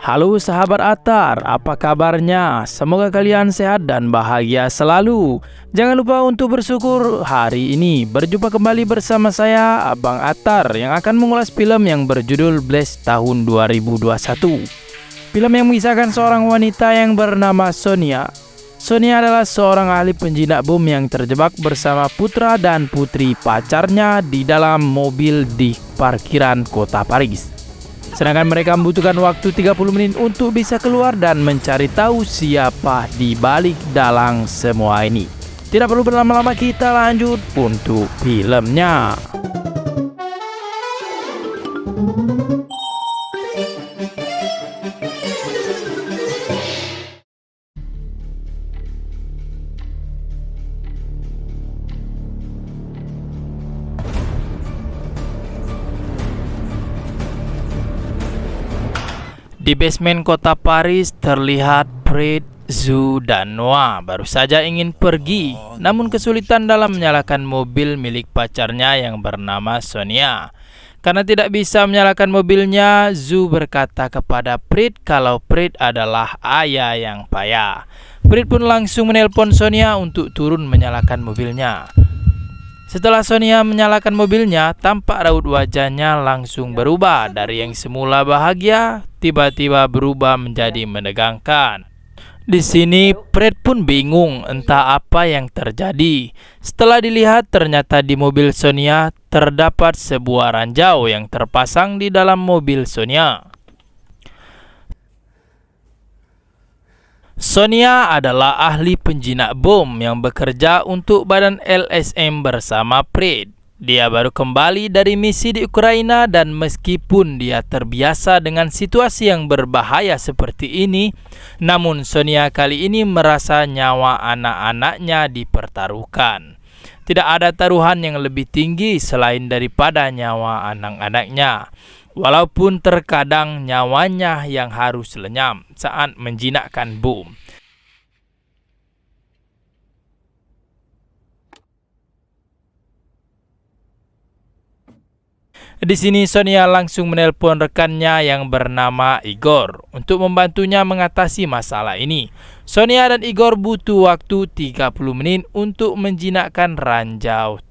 Halo sahabat Atar, apa kabarnya? Semoga kalian sehat dan bahagia selalu. Jangan lupa untuk bersyukur hari ini. Berjumpa kembali bersama saya, Abang Atar, yang akan mengulas film yang berjudul Blast tahun 2021. Film yang mengisahkan seorang wanita yang bernama Sonia. Sonia adalah seorang ahli penjinak bom yang terjebak bersama putra dan putri pacarnya di dalam mobil di parkiran kota Paris. Sedangkan mereka membutuhkan waktu 30 menit untuk bisa keluar dan mencari tahu siapa di balik dalang semua ini. Tidak perlu berlama-lama, kita lanjut untuk filmnya. Di basement kota Paris terlihat Fred, Zhu, dan Noah baru saja ingin pergi, namun kesulitan dalam menyalakan mobil milik pacarnya yang bernama Sonia. Karena tidak bisa menyalakan mobilnya, Zhu berkata kepada Fred kalau Fred adalah ayah yang payah. Fred pun langsung menelpon Sonia untuk turun menyalakan mobilnya. Setelah Sonia menyalakan mobilnya, tampak raut wajahnya langsung berubah dari yang semula bahagia, tiba-tiba berubah menjadi menegangkan. Di sini, Fred pun bingung entah apa yang terjadi. Setelah dilihat, ternyata di mobil Sonia terdapat sebuah ranjau yang terpasang di dalam mobil Sonia. Sonia adalah ahli penjinak bom yang bekerja untuk badan LSM bersama Fred. Dia baru kembali dari misi di Ukraina dan meskipun dia terbiasa dengan situasi yang berbahaya seperti ini, namun Sonia kali ini merasa nyawa anak-anaknya dipertaruhkan. Tidak ada taruhan yang lebih tinggi selain daripada nyawa anak-anaknya. Walaupun terkadang nyawanya yang harus lenyap saat menjinakkan bom. Di sini Sonia langsung menelpon rekannya yang bernama Igor untuk membantunya mengatasi masalah ini. Sonia dan Igor butuh waktu 30 menit untuk menjinakkan ranjau.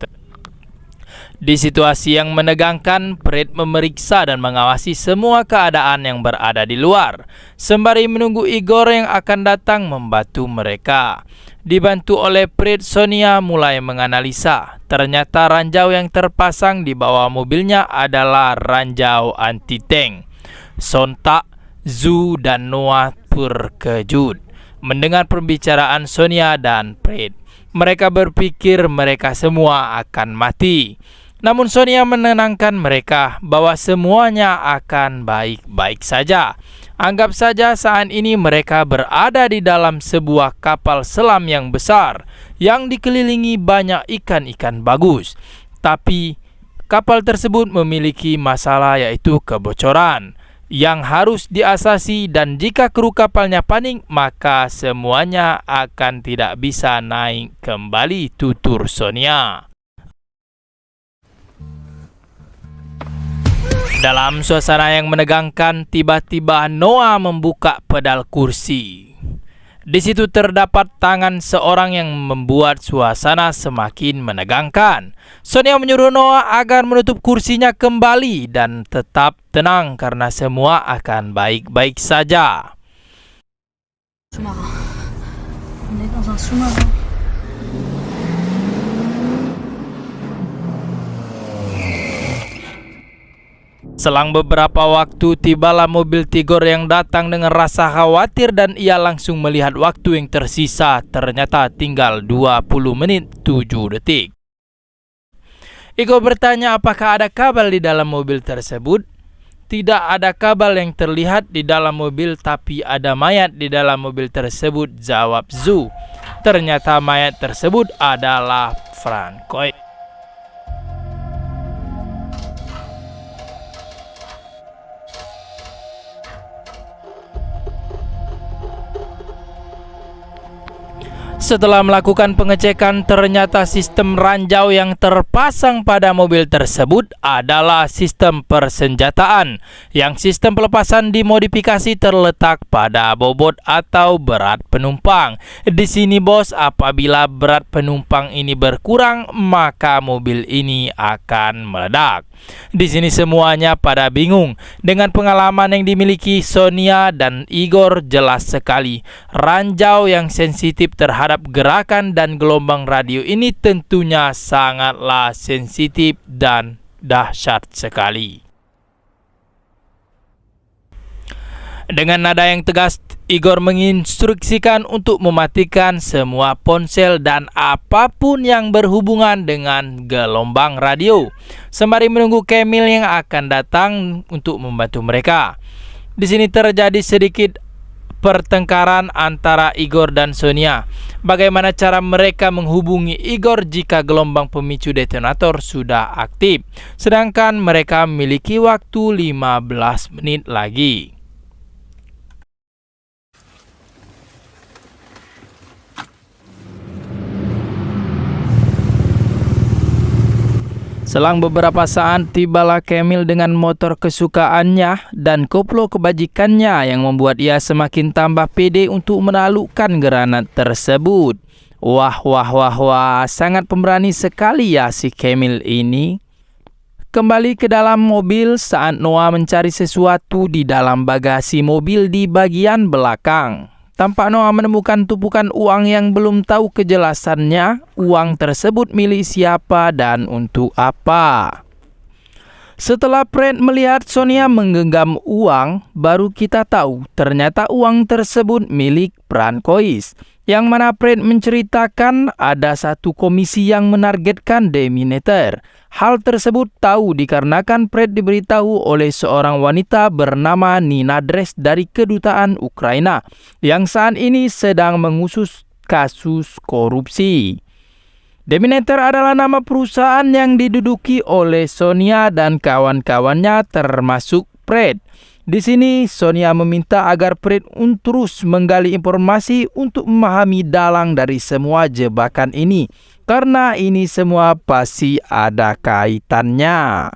Di situasi yang menegangkan, Fred memeriksa dan mengawasi semua keadaan yang berada di luar, sembari menunggu Igor yang akan datang membantu mereka. Dibantu oleh Fred, Sonia mulai menganalisa. Ternyata ranjau yang terpasang di bawah mobilnya adalah ranjau anti-tank. Sontak, Zhu dan Noah terkejut mendengar pembicaraan Sonia dan Fred. Mereka berpikir mereka semua akan mati. Namun Sonia menenangkan mereka bahwa semuanya akan baik-baik saja. Anggap saja saat ini mereka berada di dalam sebuah kapal selam yang besar yang dikelilingi banyak ikan-ikan bagus. Tapi kapal tersebut memiliki masalah, yaitu kebocoran yang harus diatasi, dan jika kru kapalnya panik maka semuanya akan tidak bisa naik kembali, tutur Sonia. Dalam suasana yang menegangkan, tiba-tiba Noah membuka pedal kursi. Di situ terdapat tangan seorang yang membuat suasana semakin menegangkan. Sonia menyuruh Noah agar menutup kursinya kembali dan tetap tenang karena semua akan baik-baik saja. Selang beberapa waktu, tibalah mobil Tigor yang datang dengan rasa khawatir dan ia langsung melihat waktu yang tersisa. Ternyata tinggal 20 menit 7 detik. Igor bertanya apakah ada kabel di dalam mobil tersebut. Tidak ada kabel yang terlihat di dalam mobil, tapi ada mayat di dalam mobil tersebut, jawab Zhu. Ternyata mayat tersebut adalah Francois. Setelah melakukan pengecekan, ternyata sistem ranjau yang terpasang pada mobil tersebut adalah sistem persenjataan, yang sistem pelepasan dimodifikasi terletak pada bobot atau berat penumpang. Di sini bos, apabila berat penumpang ini berkurang, maka mobil ini akan meledak. Di sini semuanya pada bingung. Dengan pengalaman yang dimiliki, Sonia dan Igor jelas sekali ranjau yang sensitif terhadap gerakan dan gelombang radio ini tentunya sangatlah sensitif dan dahsyat sekali. Dengan nada yang tegas, Igor menginstruksikan untuk mematikan semua ponsel dan apapun yang berhubungan dengan gelombang radio, sembari menunggu Kamil yang akan datang untuk membantu mereka. Di sini terjadi sedikit pertengkaran antara Igor dan Sonia. Bagaimana cara mereka menghubungi Igor jika gelombang pemicu detonator sudah aktif, sedangkan mereka memiliki waktu 15 menit lagi. Selang beberapa saat, tibalah Kamil dengan motor kesukaannya dan koplo kebajikannya yang membuat ia semakin tambah pede untuk menaklukkan granat tersebut. Wah, sangat pemberani sekali ya si Kamil ini. Kembali ke dalam mobil saat Noah mencari sesuatu di dalam bagasi mobil di bagian belakang. Tampak Noah menemukan tumpukan uang yang belum tahu kejelasannya, uang tersebut milik siapa dan untuk apa. Setelah Fred melihat Sonia menggenggam uang, baru kita tahu ternyata uang tersebut milik Francois. Yang mana Fred menceritakan ada satu komisi yang menargetkan Deminator. Hal tersebut tahu dikarenakan Fred diberitahu oleh seorang wanita bernama Nina Dres dari kedutaan Ukraina yang saat ini sedang mengusut kasus korupsi. Deminator adalah nama perusahaan yang diduduki oleh Sonia dan kawan-kawannya termasuk Fred. Di sini Sonia meminta agar Fred terus menggali informasi untuk memahami dalang dari semua jebakan ini, karena ini semua pasti ada kaitannya.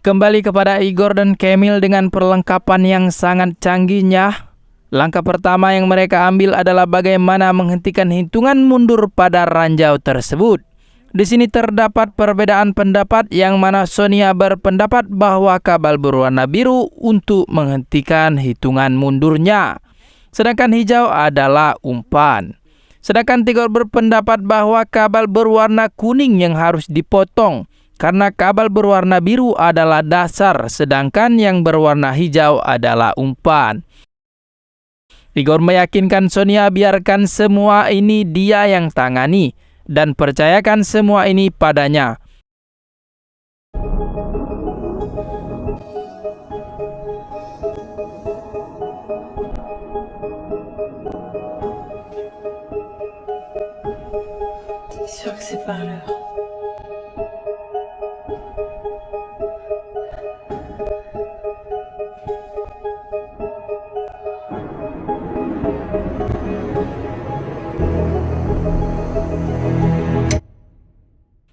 Kembali kepada Igor dan Kamil dengan perlengkapan yang sangat canggihnya. Langkah pertama yang mereka ambil adalah bagaimana menghentikan hitungan mundur pada ranjau tersebut. Di sini terdapat perbedaan pendapat yang mana Sonia berpendapat bahwa kabel berwarna biru untuk menghentikan hitungan mundurnya, sedangkan hijau adalah umpan. Sedangkan Igor berpendapat bahwa kabel berwarna kuning yang harus dipotong karena kabel berwarna biru adalah dasar, sedangkan yang berwarna hijau adalah umpan. Igor meyakinkan Sonia biarkan semua ini dia yang tangani dan percayakan semua ini padanya.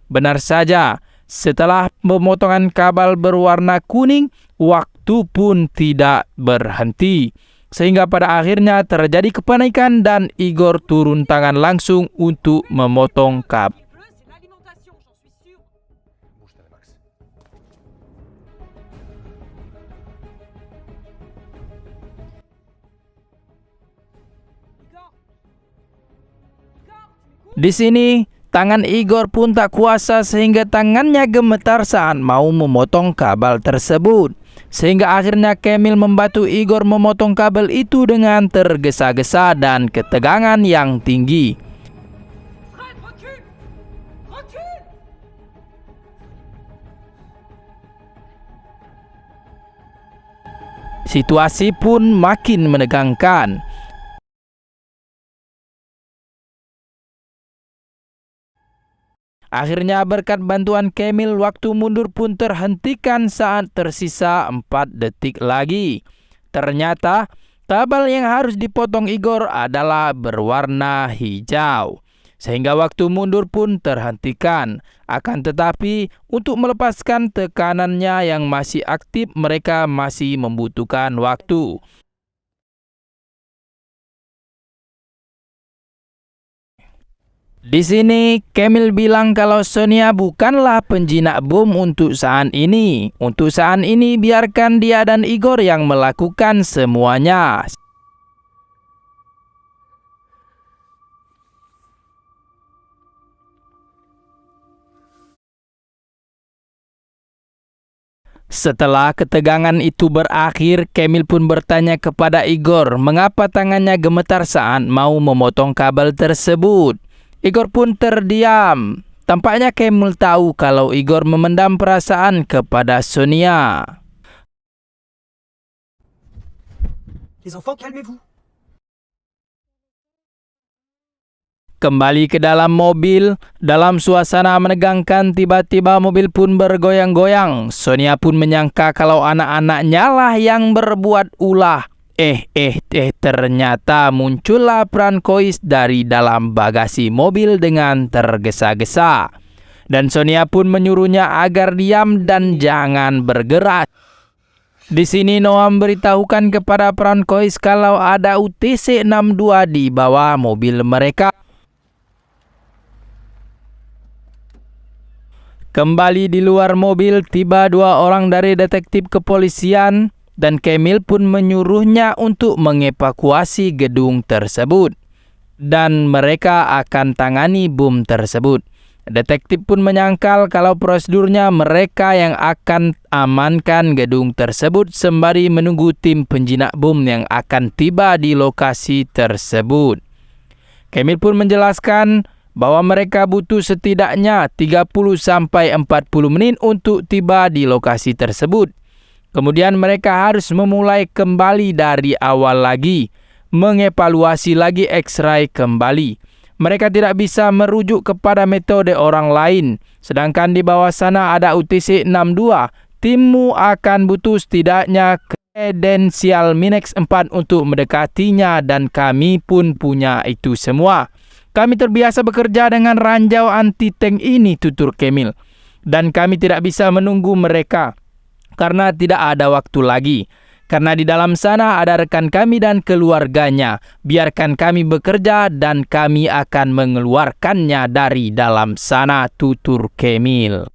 Benar saja, setelah pemotongan kabel berwarna kuning, waktu pun tidak berhenti. Sehingga pada akhirnya terjadi kepanikan dan Igor turun tangan langsung untuk memotong kabel. Di sini, tangan Igor pun tak kuasa sehingga tangannya gemetar saat mau memotong kabel tersebut. Sehingga akhirnya Kamil membantu Igor memotong kabel itu dengan tergesa-gesa dan ketegangan yang tinggi. Situasi pun makin menegangkan. Akhirnya berkat bantuan Kamil, waktu mundur pun terhentikan saat tersisa 4 detik lagi. Ternyata Kabel yang harus dipotong Igor adalah berwarna hijau, sehingga waktu mundur pun terhentikan. Akan tetapi, untuk melepaskan tekanannya yang masih aktif, mereka masih membutuhkan waktu. Di sini, Kamil bilang kalau Sonia bukanlah penjinak bom untuk saat ini. Untuk saat ini, biarkan dia dan Igor yang melakukan semuanya. Setelah ketegangan itu berakhir, Kamil pun bertanya kepada Igor mengapa tangannya gemetar saat mau memotong kabel tersebut. Igor pun terdiam. Tampaknya Kamil tahu kalau Igor memendam perasaan kepada Sonia. Les enfants, calmez-vous. Kembali ke dalam mobil, dalam suasana menegangkan, tiba-tiba mobil pun bergoyang-goyang. Sonia pun menyangka kalau anak-anaknya lah yang berbuat ulah. Ternyata muncullah Francois dari dalam bagasi mobil dengan tergesa-gesa. Dan Sonia pun menyuruhnya agar diam dan jangan bergerak. Di sini Noam beritahukan kepada Francois kalau ada UTC 62 di bawah mobil mereka. Kembali di luar mobil, tiba dua orang dari detektif kepolisian dan Kamil pun menyuruhnya untuk mengevakuasi gedung tersebut. Dan mereka akan tangani bom tersebut. Detektif pun menyangkal kalau prosedurnya mereka yang akan amankan gedung tersebut sembari menunggu tim penjinak bom yang akan tiba di lokasi tersebut. Kamil pun menjelaskan bahwa mereka butuh setidaknya 30-40 menit untuk tiba di lokasi tersebut. Kemudian mereka harus memulai kembali dari awal lagi, mengevaluasi lagi X-ray kembali. Mereka tidak bisa merujuk kepada metode orang lain. Sedangkan di bawah sana ada UTC 62. Timmu akan butuh setidaknya kredensial Minex 4 untuk mendekatinya dan kami pun punya itu semua. Kami terbiasa bekerja dengan ranjau anti-tank ini, tutur Kamil. Dan kami tidak bisa menunggu mereka karena tidak ada waktu lagi. Karena di dalam sana ada rekan kami dan keluarganya. Biarkan kami bekerja dan kami akan mengeluarkannya dari dalam sana, tutur Kamil.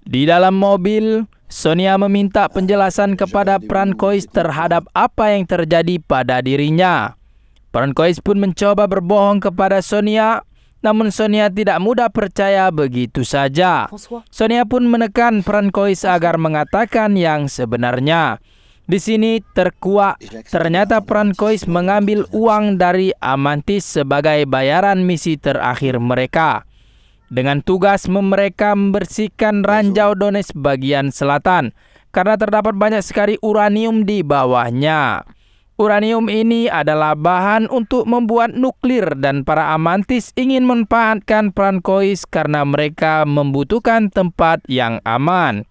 Di dalam mobil, Sonia meminta penjelasan kepada Francois terhadap apa yang terjadi pada dirinya. Francois pun mencoba berbohong kepada Sonia, namun Sonia tidak mudah percaya begitu saja. Sonia pun menekan Francois agar mengatakan yang sebenarnya. Di sini terkuak, ternyata Francois mengambil uang dari Amantis sebagai bayaran misi terakhir mereka. Dengan tugas mereka membersihkan ranjau Donetsk bagian selatan, karena terdapat banyak sekali uranium di bawahnya. Uranium ini adalah bahan untuk membuat nuklir dan para Amantis ingin memanfaatkan Francois karena mereka membutuhkan tempat yang aman.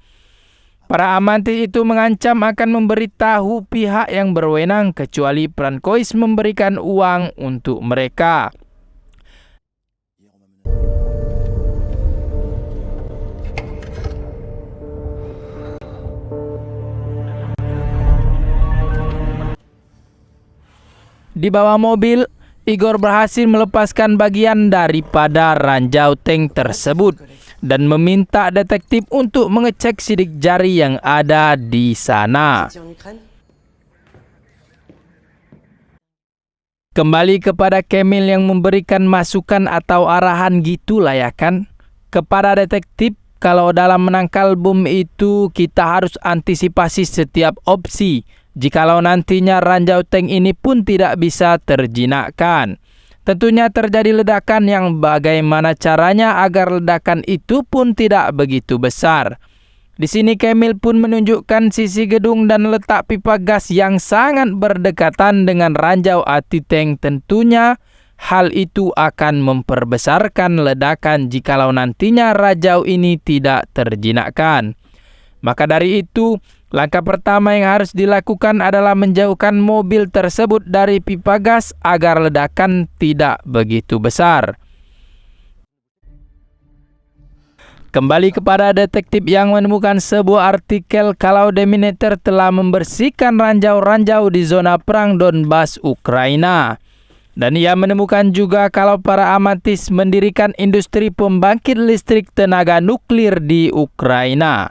Para Amantis itu mengancam akan memberitahu pihak yang berwenang kecuali Francois memberikan uang untuk mereka. Di bawah mobil, Igor berhasil melepaskan bagian daripada ranjau tank tersebut dan meminta detektif untuk mengecek sidik jari yang ada di sana. Kembali kepada Kamil yang memberikan masukan atau arahan gitulah ya kan. Kepada detektif, kalau dalam menangkal bom itu kita harus antisipasi setiap opsi. Jikalau nantinya ranjau tank ini pun tidak bisa terjinakkan. Tentunya terjadi ledakan yang bagaimana caranya agar ledakan itu pun tidak begitu besar. Di sini Kamil pun menunjukkan sisi gedung dan letak pipa gas yang sangat berdekatan dengan ranjau anti-tank. Tentunya hal itu akan memperbesarkan ledakan jikalau nantinya ranjau ini tidak terjinakkan. Maka dari itu, Langkah pertama yang harus dilakukan adalah menjauhkan mobil tersebut dari pipa gas agar ledakan tidak begitu besar. Kembali kepada detektif yang menemukan sebuah artikel kalau Deminator telah membersihkan ranjau-ranjau di zona perang Donbas, Ukraina. Dan ia menemukan juga kalau para amatis mendirikan industri pembangkit listrik tenaga nuklir di Ukraina.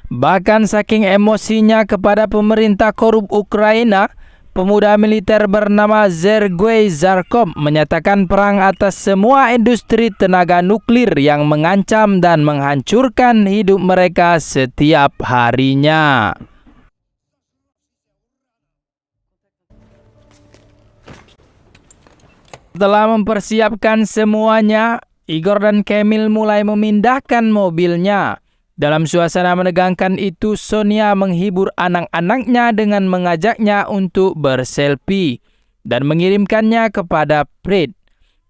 Bahkan saking emosinya kepada pemerintah korup Ukraina, pemuda militer bernama Sergei Zarkov menyatakan perang atas semua industri tenaga nuklir yang mengancam dan menghancurkan hidup mereka setiap harinya. Setelah mempersiapkan semuanya, Igor dan Kamil mulai memindahkan mobilnya. Dalam suasana menegangkan itu, Sonia menghibur anak-anaknya dengan mengajaknya untuk berselfie dan mengirimkannya kepada Fred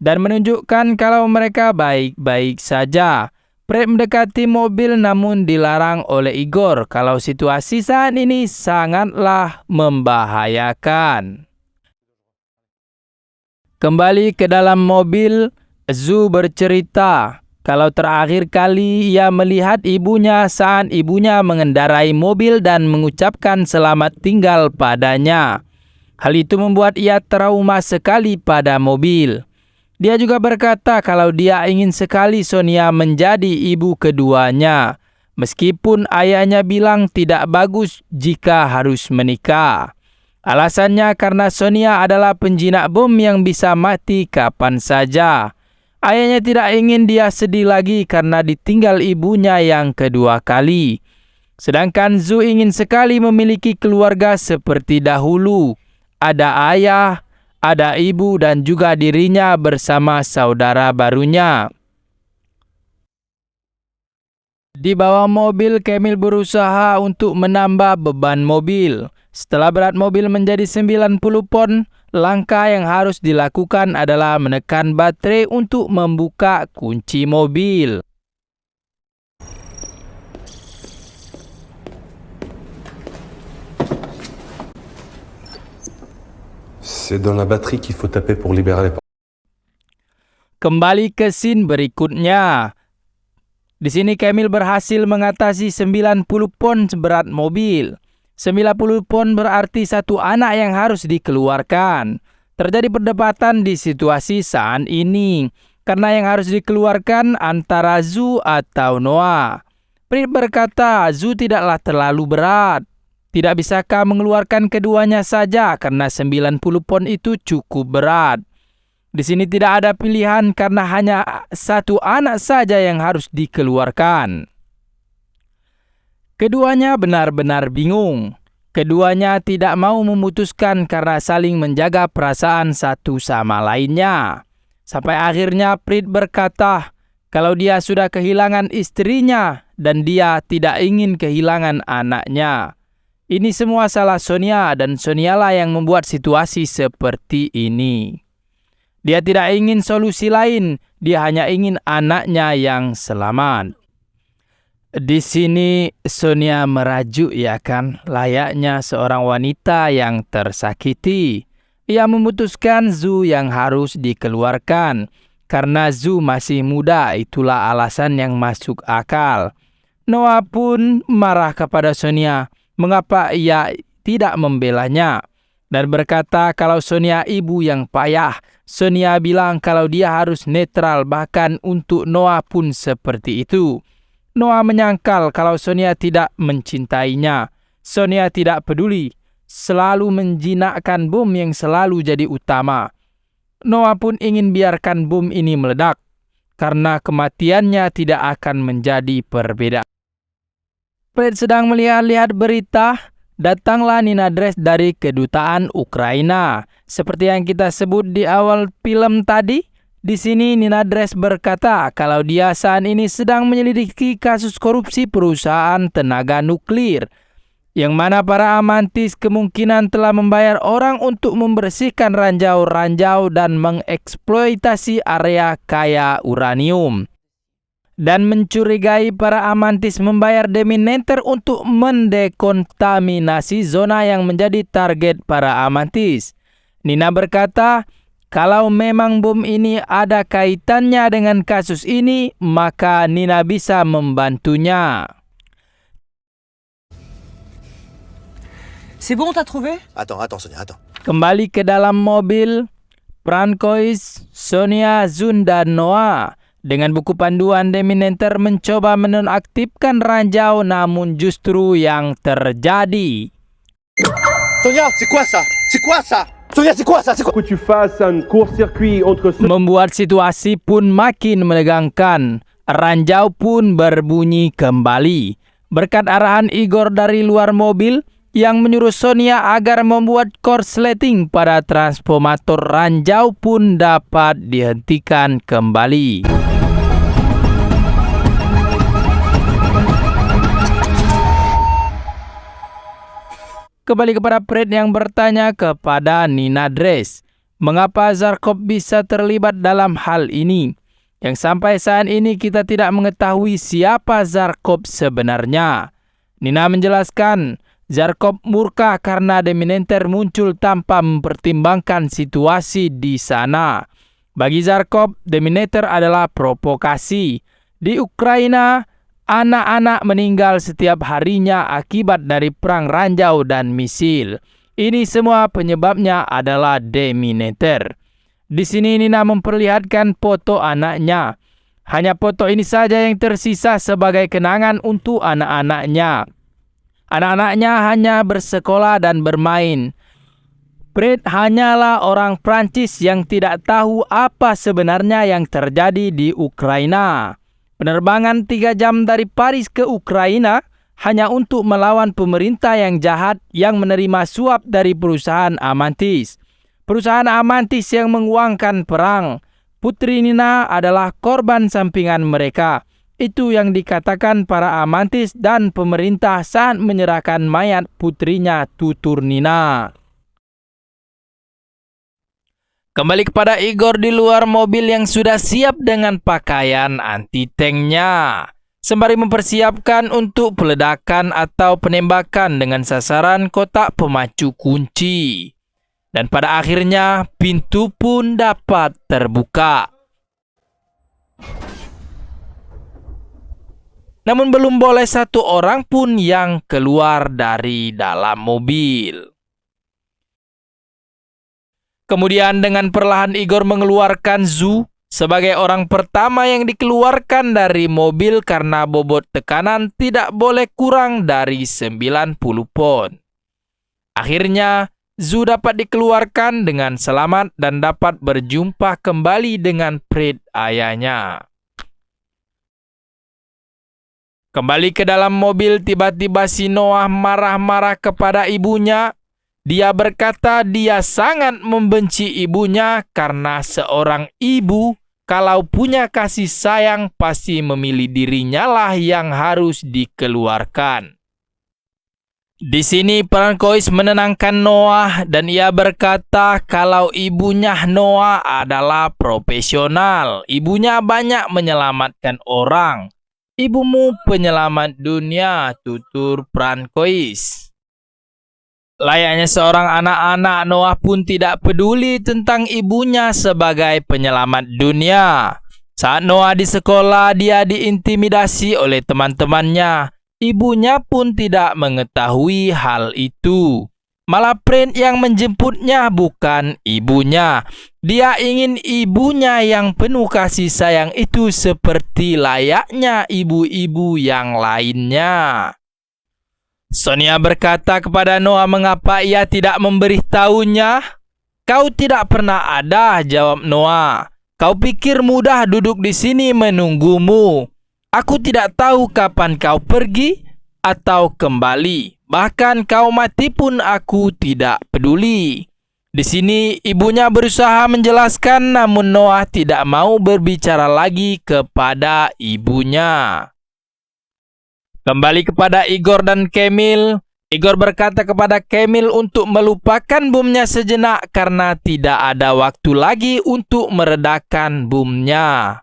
dan menunjukkan kalau mereka baik-baik saja. Fred mendekati mobil namun dilarang oleh Igor kalau situasi saat ini sangatlah membahayakan. Kembali ke dalam mobil, Zhu bercerita kalau terakhir kali ia melihat ibunya saat ibunya mengendarai mobil dan mengucapkan selamat tinggal padanya. Hal itu membuat ia trauma sekali pada mobil. Dia juga berkata kalau dia ingin sekali Sonia menjadi ibu keduanya, meskipun ayahnya bilang tidak bagus jika harus menikah. Alasannya karena Sonia adalah penjinak bom yang bisa mati kapan saja. Ayahnya tidak ingin dia sedih lagi karena ditinggal ibunya yang kedua kali. Sedangkan Zhu ingin sekali memiliki keluarga seperti dahulu. Ada ayah, ada ibu dan juga dirinya bersama saudara barunya. Di bawah mobil, Kamil berusaha untuk menambah beban mobil. Setelah berat mobil menjadi 90 pon, langkah yang harus dilakukan adalah menekan baterai untuk membuka kunci mobil. C'est dans la batterie qu'il faut taper pour libérer les portes. Kembali ke scene berikutnya. Di sini Kamil berhasil mengatasi 90 pon berat mobil. 90 pon berarti satu anak yang harus dikeluarkan. Terjadi perdebatan di situasi saat ini karena yang harus dikeluarkan antara Zhu atau Noah. Fred berkata Zhu tidaklah terlalu berat. Tidak bisakah mengeluarkan keduanya saja karena 90 pon itu cukup berat. Di sini tidak ada pilihan karena hanya satu anak saja yang harus dikeluarkan. Keduanya benar-benar bingung. Keduanya tidak mau memutuskan karena saling menjaga perasaan satu sama lainnya. Sampai akhirnya Fred berkata kalau dia sudah kehilangan istrinya dan dia tidak ingin kehilangan anaknya. Ini semua salah Sonia dan Sonialah yang membuat situasi seperti ini. Dia tidak ingin solusi lain, dia hanya ingin anaknya yang selamat. Di sini Sonia merajuk ya kan, layaknya seorang wanita yang tersakiti. Ia memutuskan Zhu yang harus dikeluarkan. Karena Zhu masih muda, itulah alasan yang masuk akal. Noah pun marah kepada Sonia, mengapa ia tidak membelanya. Dan berkata kalau Sonia ibu yang payah. Sonia bilang kalau dia harus netral, bahkan untuk Noah pun seperti itu. Noah menyangkal kalau Sonia tidak mencintainya. Sonia tidak peduli, selalu menjinakkan bom yang selalu jadi utama. Noah pun ingin biarkan bom ini meledak, karena kematiannya tidak akan menjadi perbedaan. Fred sedang melihat-lihat berita, datanglah Nina Dress dari kedutaan Ukraina. Seperti yang kita sebut di awal film tadi, di sini Nina Dress berkata kalau dia saat ini sedang menyelidiki kasus korupsi perusahaan tenaga nuklir, yang mana para amantis kemungkinan telah membayar orang untuk membersihkan ranjau-ranjau dan mengeksploitasi area kaya uranium. dan mencurigai para Amantis membayar Deminator untuk mendekontaminasi zona yang menjadi target para Amantis. Nina berkata, kalau memang bom ini ada kaitannya dengan kasus ini, maka Nina bisa membantunya. C'est bon, t'as trouvé? Attends, Sonia, attends. Kembali ke dalam mobil, Francois, Sonia, Zun, dan Noah dengan buku panduan Deminator mencoba menonaktifkan ranjau, namun justru yang terjadi. Sonia, c'est quoi ça? C'est quoi ça? Sonia, c'est quoi ça? C'est quoi? Que tu fasses un court-circuit entre ce... Membuat situasi pun makin menegangkan. Ranjau pun berbunyi kembali. Berkat arahan Igor dari luar mobil yang menyuruh Sonia agar membuat korsleting pada transformator, ranjau pun dapat dihentikan kembali. Kembali kepada Fred yang bertanya kepada Nina Dress, mengapa Zarkov bisa terlibat dalam hal ini? Yang sampai saat ini kita tidak mengetahui siapa Zarkov sebenarnya. Nina menjelaskan, Zarkov murka karena Deminator muncul tanpa mempertimbangkan situasi di sana. Bagi Zarkov, Deminator adalah provokasi. Di Ukraina, anak-anak meninggal setiap harinya akibat dari perang ranjau dan misil. Ini semua penyebabnya adalah Deminator. Di sini Nina memperlihatkan foto anaknya. Hanya foto ini saja yang tersisa sebagai kenangan untuk anak-anaknya. Anak-anaknya hanya bersekolah dan bermain. Fred hanyalah orang Prancis yang tidak tahu apa sebenarnya yang terjadi di Ukraina. Penerbangan 3 jam dari Paris ke Ukraina hanya untuk melawan pemerintah yang jahat yang menerima suap dari perusahaan Amantis. Perusahaan Amantis yang menguangkan perang. Putri Nina adalah korban sampingan mereka. Itu yang dikatakan para Amantis dan pemerintah saat menyerahkan mayat putrinya Tutur Nina. Kembali kepada Igor di luar mobil yang sudah siap dengan pakaian anti-tanknya, sembari mempersiapkan untuk peledakan atau penembakan dengan sasaran kotak pemacu kunci. Dan pada akhirnya pintu pun dapat terbuka. Namun belum boleh satu orang pun yang keluar dari dalam mobil. Kemudian dengan perlahan Igor mengeluarkan Zhu sebagai orang pertama yang dikeluarkan dari mobil karena bobot tekanan tidak boleh kurang dari 90 pon. Akhirnya Zhu dapat dikeluarkan dengan selamat dan dapat berjumpa kembali dengan Fred ayahnya. Kembali ke dalam mobil, tiba-tiba si Noah marah-marah kepada ibunya. Dia berkata dia sangat membenci ibunya karena seorang ibu kalau punya kasih sayang pasti memilih dirinya lah yang harus dikeluarkan. Di sini Francois menenangkan Noah dan ia berkata kalau ibunya Noah adalah profesional. Ibunya banyak menyelamatkan orang. Ibumu penyelamat dunia, tutur Francois. Layaknya seorang anak-anak, Noah pun tidak peduli tentang ibunya sebagai penyelamat dunia. Saat Noah di sekolah, dia diintimidasi oleh teman-temannya. Ibunya pun tidak mengetahui hal itu. Malah Fred yang menjemputnya, bukan ibunya. Dia ingin ibunya yang penuh kasih sayang itu seperti layaknya ibu-ibu yang lainnya. Sonia berkata kepada Noah mengapa ia tidak memberitahunya. Kau tidak pernah ada, jawab Noah. Kau pikir mudah duduk di sini menunggumu. Aku tidak tahu kapan kau pergi atau kembali. Bahkan kau mati pun aku tidak peduli. Di sini ibunya berusaha menjelaskan, namun Noah tidak mau berbicara lagi kepada ibunya. Kembali kepada Igor dan Camille. Igor berkata kepada Camille untuk melupakan bomnya sejenak karena tidak ada waktu lagi untuk meredakan bomnya.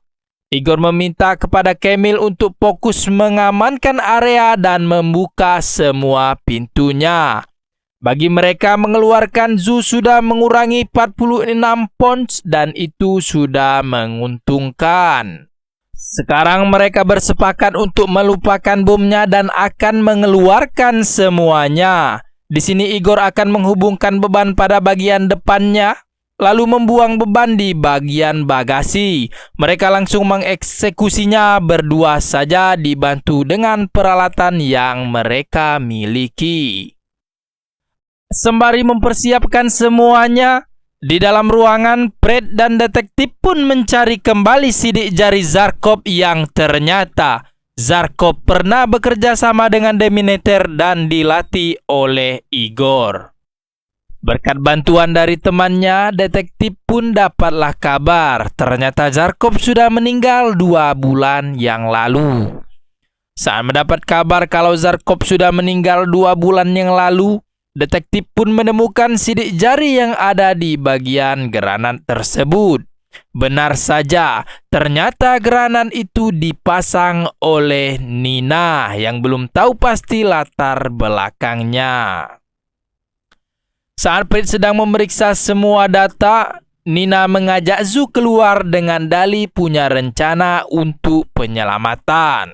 Igor meminta kepada Kamil untuk fokus mengamankan area dan membuka semua pintunya. Bagi mereka, mengeluarkan Zhu sudah mengurangi 46 pounds dan itu sudah menguntungkan. Sekarang mereka bersepakat untuk melupakan bomnya dan akan mengeluarkan semuanya. Di sini Igor akan menghubungkan beban pada bagian depannya, lalu membuang beban di bagian bagasi. Mereka langsung mengeksekusinya berdua saja dibantu dengan peralatan yang mereka miliki. Sembari mempersiapkan semuanya, di dalam ruangan, Fred dan detektif pun mencari kembali sidik jari Zarkov yang ternyata Zarkov pernah bekerja sama dengan Deminator dan dilatih oleh Igor. Berkat bantuan dari temannya, detektif pun dapatlah kabar ternyata Zarkov sudah meninggal 2 bulan yang lalu. Saat mendapat kabar kalau Zarkov sudah meninggal 2 bulan yang lalu, detektif pun menemukan sidik jari yang ada di bagian granat tersebut. Benar saja, ternyata granat itu dipasang oleh Nina yang belum tahu pasti latar belakangnya. Saat Fred sedang memeriksa semua data, Nina mengajak Zhu keluar dengan dalih punya rencana untuk penyelamatan.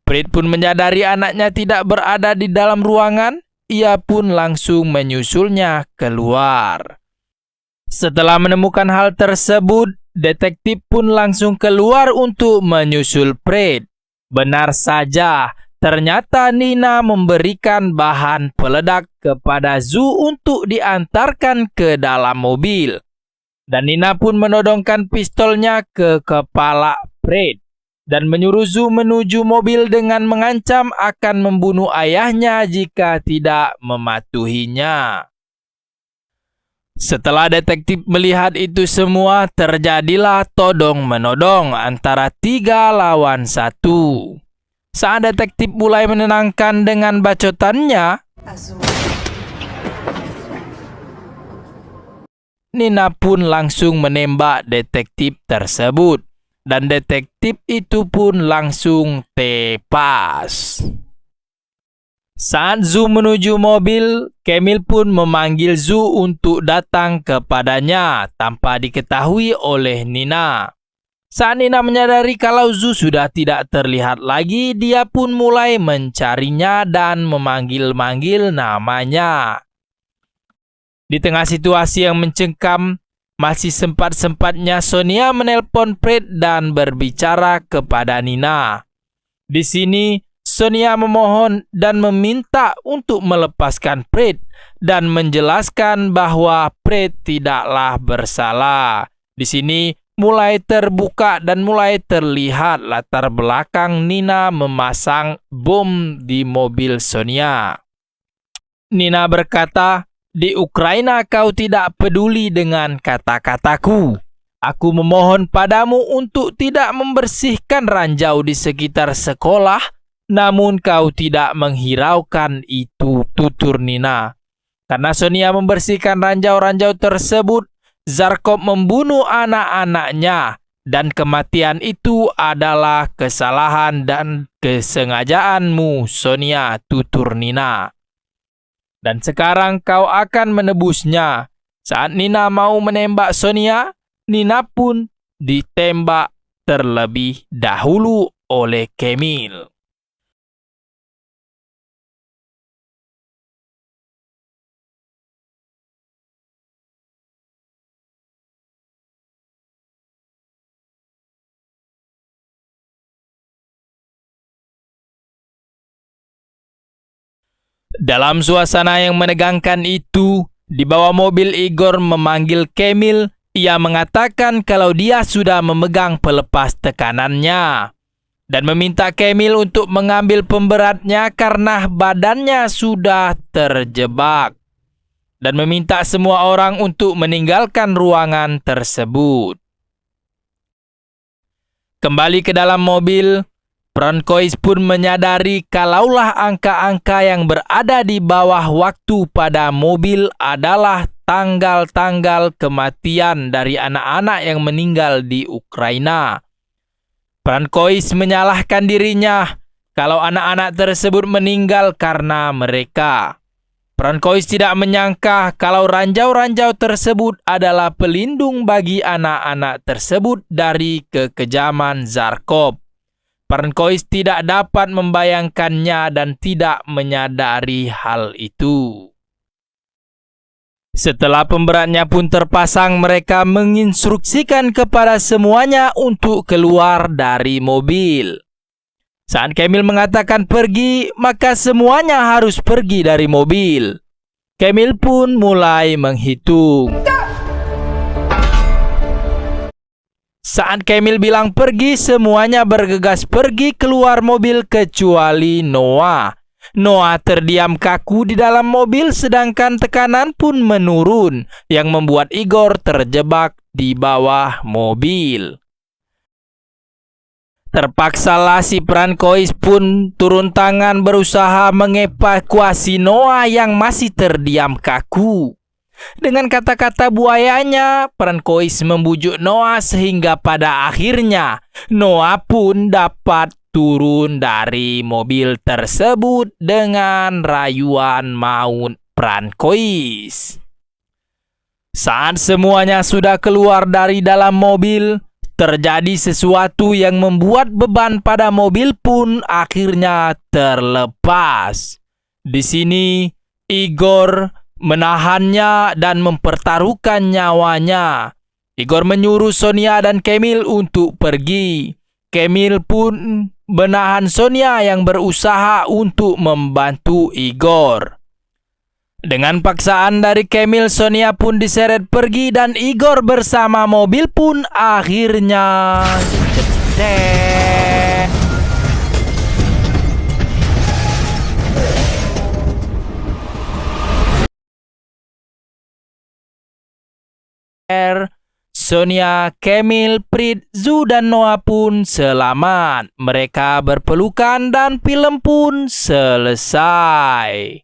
Fred pun menyadari anaknya tidak berada di dalam ruangan, ia pun langsung menyusulnya keluar. Setelah menemukan hal tersebut, detektif pun langsung keluar untuk menyusul Fred. Benar saja, ternyata Nina memberikan bahan peledak kepada Zhu untuk diantarkan ke dalam mobil. Dan Nina pun menodongkan pistolnya ke kepala Fred dan menyuruh Zhu menuju mobil dengan mengancam akan membunuh ayahnya jika tidak mematuhinya. Setelah detektif melihat itu semua, terjadilah todong-menodong antara 3 lawan 1. Saat detektif mulai menenangkan dengan bacotannya, Nina pun langsung menembak detektif tersebut. Dan detektif itu pun langsung tepas. Saat Zhu menuju mobil, Kamil pun memanggil Zhu untuk datang kepadanya tanpa diketahui oleh Nina. Saat Nina menyadari kalau Zhu sudah tidak terlihat lagi, dia pun mulai mencarinya dan memanggil-manggil namanya. Di tengah situasi yang mencekam, masih sempat-sempatnya Sonia menelpon Fred dan berbicara kepada Nina. Di sini, Sonia memohon dan meminta untuk melepaskan Fred dan menjelaskan bahwa Fred tidaklah bersalah. Di sini mulai terbuka dan mulai terlihat latar belakang Nina memasang bom di mobil Sonia. Nina berkata, "Di Ukraina kau tidak peduli dengan kata-kataku. Aku memohon padamu untuk tidak membersihkan ranjau di sekitar sekolah, namun kau tidak menghiraukan itu," tutur Nina. Karena Sonia membersihkan ranjau-ranjau tersebut, Zarkov membunuh anak-anaknya dan kematian itu adalah kesalahan dan kesengajaanmu, Sonia, tutur Nina. Dan sekarang kau akan menebusnya. Saat Nina mau menembak Sonia, Nina pun ditembak terlebih dahulu oleh Kamil. Dalam suasana yang menegangkan itu, di bawah mobil Igor memanggil Kamil. Ia mengatakan kalau dia sudah memegang pelepas tekanannya dan meminta Kamil untuk mengambil pemberatnya karena badannya sudah terjebak, dan meminta semua orang untuk meninggalkan ruangan tersebut. Kembali ke dalam mobil, Francois pun menyadari kalaulah angka-angka yang berada di bawah waktu pada mobil adalah tanggal-tanggal kematian dari anak-anak yang meninggal di Ukraina. Francois menyalahkan dirinya kalau anak-anak tersebut meninggal karena mereka. Francois tidak menyangka kalau ranjau-ranjau tersebut adalah pelindung bagi anak-anak tersebut dari kekejaman Zarkov. Francois tidak dapat membayangkannya dan tidak menyadari hal itu. Setelah pemberatnya pun terpasang, mereka menginstruksikan kepada semuanya untuk keluar dari mobil. Saat Kamil mengatakan pergi, maka semuanya harus pergi dari mobil. Kamil pun mulai menghitung. Saat Kamil bilang pergi, semuanya bergegas pergi keluar mobil kecuali Noah. Noah terdiam kaku di dalam mobil sedangkan tekanan pun menurun yang membuat Igor terjebak di bawah mobil. Terpaksalah si Francois pun turun tangan berusaha mengevakuasi Noah yang masih terdiam kaku. Dengan kata-kata buayanya, Francois membujuk Noah sehingga pada akhirnya Noah pun dapat turun dari mobil tersebut dengan rayuan maut Francois. Saat semuanya sudah keluar dari dalam mobil, terjadi sesuatu yang membuat beban pada mobil pun akhirnya terlepas. Di sini, Igor menahannya dan mempertaruhkan nyawanya. Igor menyuruh Sonia dan Kamil untuk pergi. Kamil pun menahan Sonia yang berusaha untuk membantu Igor. Dengan paksaan dari Kamil, Sonia pun diseret pergi dan Igor bersama mobil pun akhirnya cetek. Sonia, Kamil, Prit, Zu, dan Noah pun selamat. Mereka berpelukan dan film pun selesai.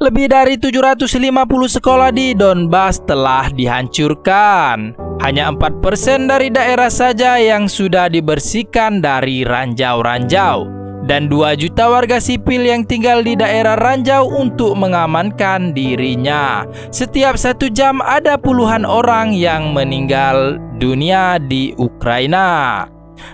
Lebih dari 750 sekolah di Donbas telah dihancurkan. Hanya 4% dari daerah saja yang sudah dibersihkan dari ranjau-ranjau. Dan 2 juta warga sipil yang tinggal di daerah ranjau untuk mengamankan dirinya. Setiap 1 jam ada puluhan orang yang meninggal dunia di Ukraina.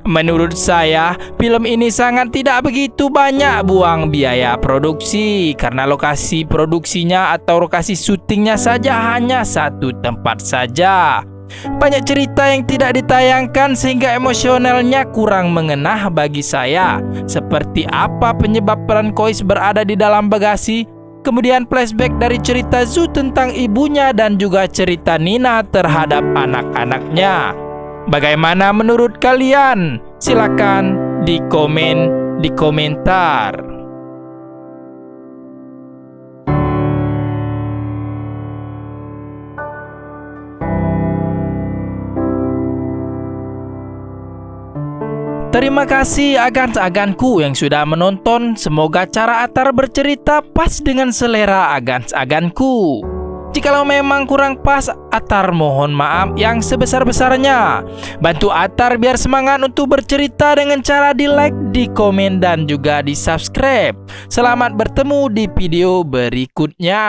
Menurut saya, film ini sangat tidak begitu banyak buang biaya produksi karena lokasi produksinya atau lokasi syutingnya saja hanya 1 tempat saja. Banyak cerita yang tidak ditayangkan sehingga emosionalnya kurang mengena bagi saya. Seperti apa penyebab Francois berada di dalam bagasi, kemudian flashback dari cerita Zu tentang ibunya dan juga cerita Nina terhadap anak-anaknya. Bagaimana menurut kalian? Silakan di komentar. Terima kasih agans-aganku yang sudah menonton. Semoga cara Atar bercerita pas dengan selera agans-aganku. Jikalau memang kurang pas, Atar mohon maaf yang sebesar-besarnya. Bantu Atar biar semangat untuk bercerita dengan cara di like, di komen, dan juga di subscribe. Selamat bertemu di video berikutnya.